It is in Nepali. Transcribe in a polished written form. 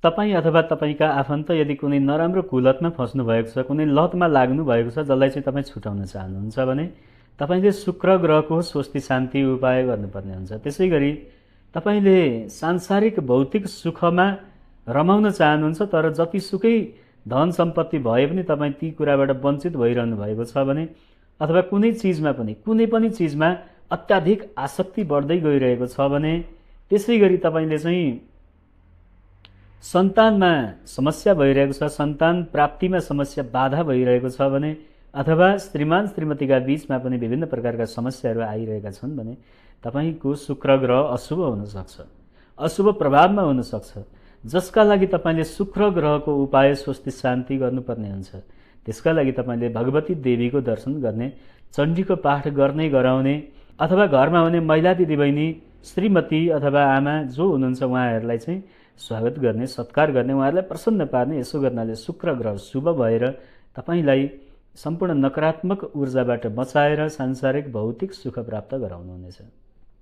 तपाईँ अथवा तपाईँका आफन्त यदि कुनै नराम्रो कुलतमा फस्नु भएको छ, कुनै लतमा लाग्नु भएको छ जसलाई चाहिँ तपाईँ छुटाउन चाहनुहुन्छ भने तपाईँले शुक्र ग्रहको स्वस्ति शान्ति उपाय गर्नुपर्ने हुन्छ। त्यसै गरी तपाईँले सांसारिक भौतिक सुखमा रमाउन चाहनुहुन्छ तर जतिसुकै धन सम्पत्ति भए पनि तपाईँ ती कुराबाट वञ्चित भइरहनु भएको छ भने अथवा कुनै पनि चिजमा अत्याधिक आसक्ति बढ्दै गइरहेको छ भने, त्यसै गरी तपाईँले चाहिँ सन्तानमा समस्या भइरहेको छ, सन्तान प्राप्तिमा समस्या बाधा भइरहेको छ भने अथवा श्रीमान श्रीमतीका बीचमा पनि विभिन्न प्रकारका समस्याहरू आइरहेका छन् भने तपाईको शुक्र ग्रह अशुभ हुन सक्छ, अशुभ प्रभावमा हुन सक्छ, जसका लागि तपाईँले शुक्र ग्रहको उपाय स्वस्ति शान्ति गर्नुपर्ने हुन्छ। त्यसका लागि तपाईँले भगवती देवीको दर्शन गर्ने, चण्डीको पाठ गर्ने गराउने अथवा घरमा हुने महिला दिदीबहिनी श्रीमती अथवा आमा जो हुनुहुन्छ उहाँहरूलाई चाहिँ स्वागत गर्ने, सत्कार गर्ने, उहाँहरूलाई प्रसन्न पार्ने। यसो गर्नाले शुक्र ग्रह शुभ भएर तपाईँलाई सम्पूर्ण नकारात्मक ऊर्जाबाट बचाएर सांसारिक भौतिक सुख प्राप्त गराउनुहुनेछ।